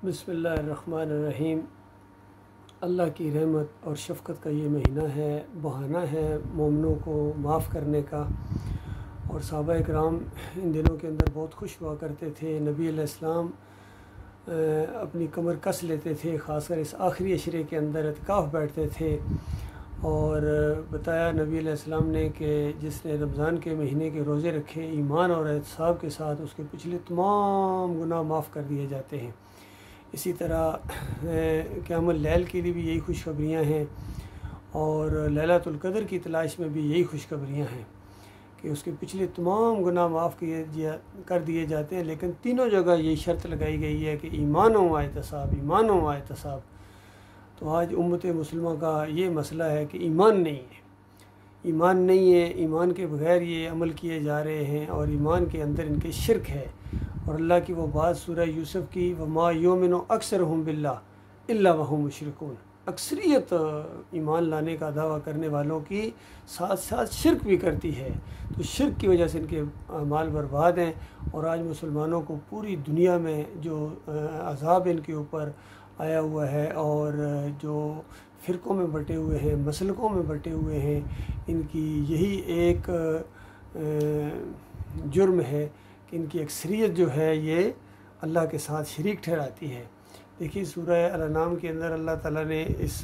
بسم اللہ الرحمن الرحیم۔ اللہ کی رحمت اور شفقت کا یہ مہینہ ہے، بہانہ ہے مومنوں کو معاف کرنے کا، اور صحابہ کرام ان دنوں کے اندر بہت خوش ہوا کرتے تھے۔ نبی علیہ السلام اپنی کمر کس لیتے تھے، خاص کر اس آخری عشرے کے اندر اعتکاف بیٹھتے تھے، اور بتایا نبی علیہ السلام نے کہ جس نے رمضان کے مہینے کے روزے رکھے ایمان اور احتساب کے ساتھ، اس کے پچھلے تمام گناہ معاف کر دیے جاتے ہیں۔ اسی طرح قیام اللیل کے لیے بھی یہی خوشخبریاں ہیں، اور لیلۃ القدر کی تلاش میں بھی یہی خوشخبریاں ہیں کہ اس کے پچھلے تمام گناہ معاف کر دیے جاتے ہیں، لیکن تینوں جگہ یہی شرط لگائی گئی ہے کہ ایمان و احتساب، ایمان و احتساب۔ تو آج امت مسلمہ کا یہ مسئلہ ہے کہ ایمان نہیں ہے، ایمان نہیں ہے، ایمان کے بغیر یہ عمل کیے جا رہے ہیں، اور ایمان کے اندر ان کے شرک ہے۔ اور اللہ کی وہ بات سورہ یوسف کی، وَمَا يُؤْمِنُ أَكْثَرُهُم بِاللَّهِ إِلَّا وَهُم مُشْرِكُونَ، اکثریت ایمان لانے کا دعویٰ کرنے والوں کی ساتھ ساتھ شرک بھی کرتی ہے، تو شرک کی وجہ سے ان کے اعمال برباد ہیں۔ اور آج مسلمانوں کو پوری دنیا میں جو عذاب ان کے اوپر آیا ہوا ہے، اور جو فرقوں میں بٹے ہوئے ہیں، مسلکوں میں بٹے ہوئے ہیں، ان کی یہی ایک جرم ہے کہ ان کی اکثریت جو ہے یہ اللہ کے ساتھ شریک ٹھہراتی ہے۔ دیکھیے سورہ الانعام کے اندر اللہ تعالیٰ نے اس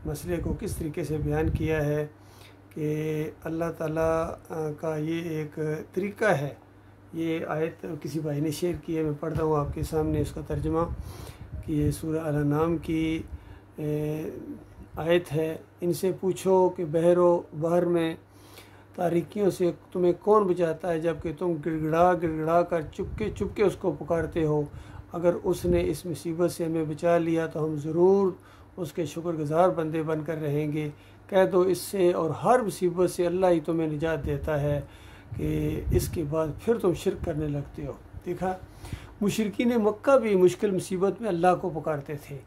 مسئلے کو کس طریقے سے بیان کیا ہے کہ اللہ تعالیٰ کا یہ ایک طریقہ ہے۔ یہ آیت کسی بھائی نے شیئر کی ہے، میں پڑھتا ہوں آپ کے سامنے اس کا ترجمہ، کہ یہ سورہ الانعام کی آیت ہے۔ ان سے پوچھو کہ بحر و بحر میں تاریکیوں سے تمہیں کون بچاتا ہے، جب کہ تم گڑ گڑا کر چپکے اس کو پکارتے ہو۔ اگر اس نے اس مصیبت سے ہمیں بچا لیا تو ہم ضرور اس کے شکر گزار بندے بن کر رہیں گے۔ کہہ دو اس سے اور ہر مصیبت سے اللہ ہی تمہیں نجات دیتا ہے، کہ اس کے بعد پھر تم شرک کرنے لگتے ہو۔ دیکھا، مشرکین مکہ بھی مشکل مصیبت میں اللہ کو پکارتے تھے،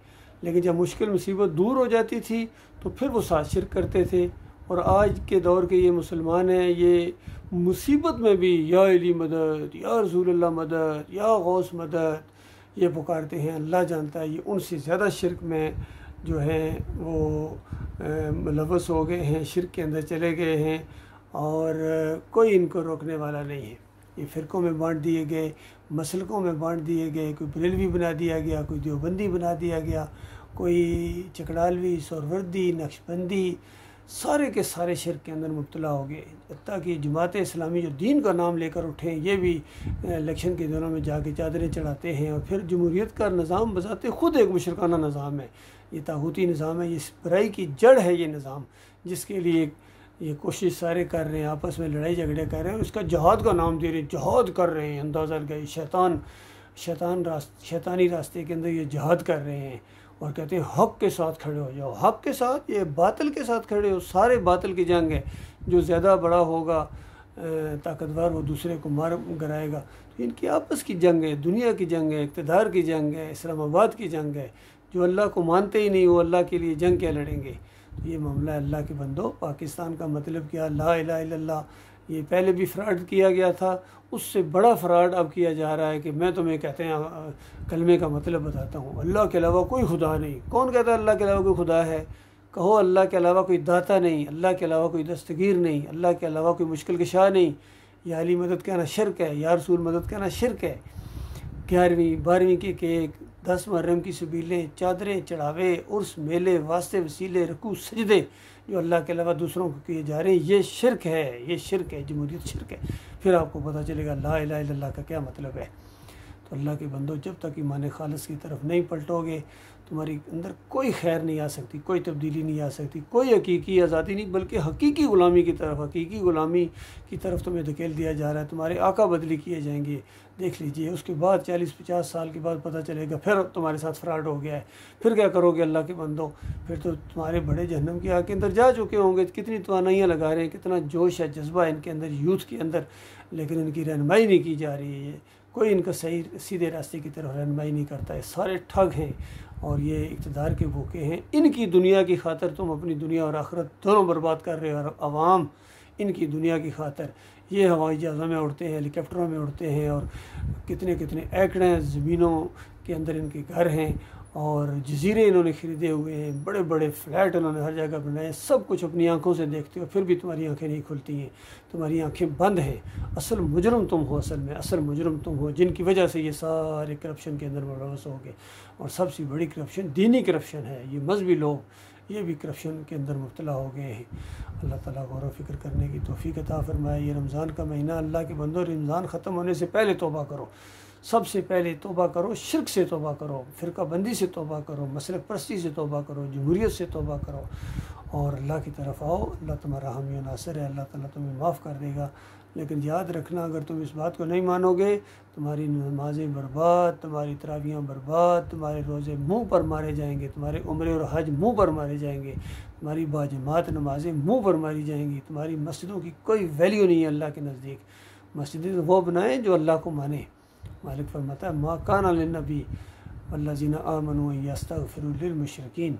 لیکن جب مشکل مصیبت دور ہو جاتی تھی تو پھر وہ ساتھ شرک کرتے تھے۔ اور آج کے دور کے یہ مسلمان ہیں، یہ مصیبت میں بھی یا علی مدد، یا رسول اللہ مدد، یا غوث مدد یہ پکارتے ہیں۔ اللہ جانتا ہے یہ ان سے زیادہ شرک میں جو ہیں وہ ملوث ہو گئے ہیں، شرک کے اندر چلے گئے ہیں، اور کوئی ان کو روکنے والا نہیں ہے۔ یہ فرقوں میں بانٹ دیے گئے، مسلکوں میں بانٹ دیے گئے، کوئی بریلوی بنا دیا گیا، کوئی دیوبندی بنا دیا گیا، کوئی چکڑالوی، سہروردی، نقشبندی، سارے کے سارے شرک کے اندر مبتلا ہو گئے۔ حتیٰ کہ جماعت اسلامی جو دین کا نام لے کر اٹھیں، یہ بھی الیکشن کے دنوں میں جا کے چادریں چڑھاتے ہیں، اور پھر جمہوریت کا نظام بذات خود ایک مشرکانہ نظام ہے، یہ طاغوتی نظام ہے، یہ برائی کی جڑ ہے یہ نظام، جس کے لیے یہ کوشش سارے کر رہے ہیں، آپس میں لڑائی جھگڑے کر رہے ہیں، اور اس کا جہاد کا نام دے رہے ہیں، جہاد کر رہے ہیں۔ اندازہ لگائے شیطانی راستے کے اندر یہ جہاد کر رہے ہیں، اور کہتے ہیں حق کے ساتھ کھڑے ہو جاؤ۔ حق کے ساتھ، یہ باطل کے ساتھ کھڑے ہو، سارے باطل کی جنگ ہے، جو زیادہ بڑا ہوگا طاقتور وہ دوسرے کو مار گرائے گا۔ تو ان کی آپس کی جنگ ہے، دنیا کی جنگ ہے، اقتدار کی جنگ ہے، اسلام آباد کی جنگ ہے۔ جو اللہ کو مانتے ہی نہیں وہ اللہ کے لیے جنگ کیا لڑیں گے؟ تو یہ معاملہ ہے اللہ کے بندو۔ پاکستان کا مطلب کیا؟ لا الہ الا اللہ۔ یہ پہلے بھی فراڈ کیا گیا تھا، اس سے بڑا فراڈ اب کیا جا رہا ہے کہ میں تمہیں کہتے ہیں کلمے کا مطلب بتاتا ہوں، اللہ کے علاوہ کوئی خدا نہیں۔ کون کہتا ہے اللہ کے علاوہ کوئی خدا ہے؟ کہو اللہ کے علاوہ کوئی داتا نہیں، اللہ کے علاوہ کوئی دستگیر نہیں، اللہ کے علاوہ کوئی مشکل کشا نہیں۔ یا علی مدد کہنا شرک ہے، یا رسول مدد کہنا شرک ہے۔ 11ویں 12ویں کے کیک، 10 محرم کی سبیلیں، چادریں چڑھاوے، عرس میلے، واسطے وسیلے، رکوع سجدے جو اللہ کے علاوہ دوسروں کو کیے جا رہے ہیں، یہ شرک ہے، یہ شرک ہے، جمہوریت شرک ہے۔ پھر آپ کو پتہ چلے گا لا الہ الا اللہ کا کیا مطلب ہے۔ تو اللہ کے بندو، جب تک ایمان خالص کی طرف نہیں پلٹو گے، تمہاری اندر کوئی خیر نہیں آ سکتی، کوئی تبدیلی نہیں آ سکتی، کوئی حقیقی آزادی نہیں، بلکہ حقیقی غلامی کی طرف تمہیں دھکیل دیا جا رہا ہے۔ تمہارے آقا بدلی کیے جائیں گے، دیکھ لیجئے۔ اس کے بعد 40-50 سال کے بعد پتہ چلے گا پھر تمہارے ساتھ فراڈ ہو گیا ہے۔ پھر کیا کرو گے اللہ کے بندو؟ پھر تو تمہارے بڑے جہنم کی آگ کے اندر جا چکے ہوں گے۔ کتنی توانائیاں لگا رہے ہیں، کتنا جوش ہے، جذبہ ہے ان کے اندر، یوتھ کے اندر، لیکن ان کی رہنمائی نہیں کی جا رہی ہے۔ کوئی ان کا صحیح سیدھے راستے کی طرف رہنمائی نہیں کرتا ہے، سارے ٹھگ ہیں، اور یہ اقتدار کے بھوکے ہیں۔ ان کی دنیا کی خاطر تم اپنی دنیا اور آخرت دونوں برباد کر رہے ہو، اور عوام ان کی دنیا کی خاطر یہ ہوائی جہازوں میں اڑتے ہیں، ہیلی کاپٹروں میں اڑتے ہیں، اور کتنے ایکڑیں زمینوں کے اندر ان کے گھر ہیں اور جزیرے انہوں نے خریدے ہوئے ہیں، بڑے بڑے فلیٹ انہوں نے ہر جگہ بنائے، سب کچھ اپنی آنکھوں سے دیکھتے ہو، پھر بھی تمہاری آنکھیں نہیں کھلتی ہیں، تمہاری آنکھیں بند ہیں۔ اصل مجرم تم ہو، اصل میں اصل مجرم تم ہو، جن کی وجہ سے یہ سارے کرپشن کے اندر ملوث ہو گئے۔ اور سب سے بڑی کرپشن دینی کرپشن ہے، یہ مذہبی لوگ یہ بھی کرپشن کے اندر مبتلا ہو گئے ہیں۔ اللہ تعالیٰ غور و فکر کرنے کی توفیق عطا فرمائے۔ یہ رمضان کا مہینہ، اللہ کے بندو، رمضان ختم ہونے سے پہلے توبہ کرو، سب سے پہلے توبہ کرو، شرک سے توبہ کرو، فرقہ بندی سے توبہ کرو، مسلک پرستی سے توبہ کرو، جمہوریت سے توبہ کرو اور اللہ کی طرف آؤ۔ اللہ تمہارا حامی و ناصر ہے، اللہ تعالیٰ تمہیں معاف کر دے گا۔ لیکن یاد رکھنا، اگر تم اس بات کو نہیں مانو گے، تمہاری نمازیں برباد، تمہاری تراویحیں برباد، تمہارے روزے منہ پر مارے جائیں گے، تمہارے عمرے اور حج منہ پر مارے جائیں گے، تمہاری باجماعت نمازیں منہ پر ماری جائیں گی، تمہاری مسجدوں کی کوئی ویلیو نہیں ہے اللہ کے نزدیک۔ مسجدیں وہ بنائیں جو اللہ کو مانے۔ مالک فرماتا ہے ما کان للنبی والذین آمنوا ان یستغفروا للمشرکین،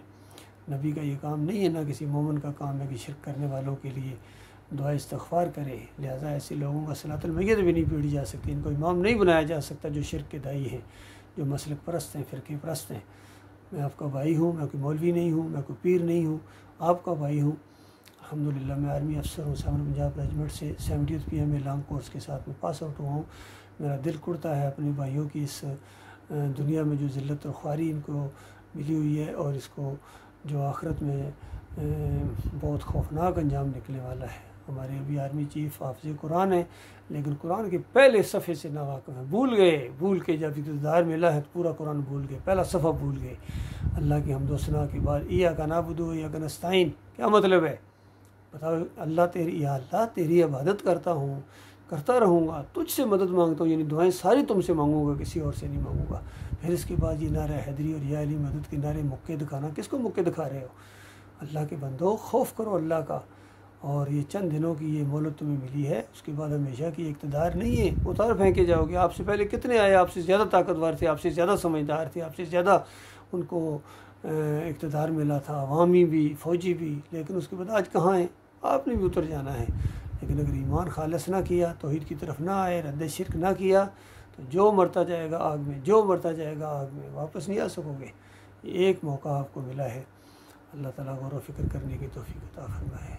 نبی کا یہ کام نہیں ہے، نہ کسی مومن کا کام ہے کہ شرک کرنے والوں کے لیے دعا استغفار کرے۔ لہٰذا ایسے لوگوں کا صلاۃ المیت بھی نہیں پڑھی جا سکتی، ان کو امام نہیں بنایا جا سکتا جو شرک کے داعی ہیں، جو مسلک پرست ہیں، فرقے پرست ہیں۔ میں آپ کا بھائی ہوں، میں کوئی مولوی نہیں ہوں، میں کوئی پیر نہیں ہوں، آپ کا بھائی ہوں۔ الحمدللہ میں آرمی افسر ہوں، 7 پنجاب ریجمنٹ سے 70th PMA لانگ کورس کے ساتھ میں پاس آؤٹ ہوا ہوں۔ میرا دل کڑتا ہے اپنے بھائیوں کی اس دنیا میں جو ذلت اور خواری ان کو ملی ہوئی ہے، اور اس کو جو آخرت میں بہت خوفناک انجام نکلنے والا ہے۔ ہمارے ابھی آرمی چیف حافظ قرآن ہیں، لیکن قرآن کے پہلے صفحے سے ناواقف ہیں، بھول کے جب اقتدار ملا ہے تو پورا قرآن بھول گئے، پہلا صفحہ بھول گئے۔ اللہ کی حمد و ثنا کے بعد ایاک نعبد و ایاک نستعین کیا مطلب ہے؟ بتاؤ، اللہ تیری، یا اللہ تیری عبادت کرتا ہوں، کرتا رہوں گا، تجھ سے مدد مانگتا ہوں، یعنی دعائیں ساری تم سے مانگوں گا، کسی اور سے نہیں مانگوں گا۔ پھر اس کے بعد یہ نعرہ حیدری اور یا علی مدد کے نعرے مکے دکھانا، کس کو مکے دکھا رہے ہو؟ اللہ کے بندو، خوف کرو اللہ کا۔ اور یہ چند دنوں کی یہ مہلت تمہیں ملی ہے، اس کے بعد ہمیشہ کی اقتدار نہیں ہے، اتار پھینکے جاؤ گے۔ آپ سے پہلے کتنے آئے، آپ سے زیادہ طاقتور تھے، آپ سے زیادہ سمجھدار تھے، آپ سے زیادہ ان کو اقتدار ملا تھا، عوامی بھی، فوجی بھی، لیکن اس کے بعد آج کہاں ہیں؟ آپ نے بھی اتر جانا ہے۔ لیکن اگر ایمان خالص نہ کیا، توحید کی طرف نہ آئے، رد شرک نہ کیا، تو جو مرتا جائے گا آگ میں، جو مرتا جائے گا آگ میں، واپس نہیں آ سکو گے۔ ایک موقع آپ کو ملا ہے، اللہ تعالیٰ غور و فکر کرنے کی توفیق عطا فرمائے۔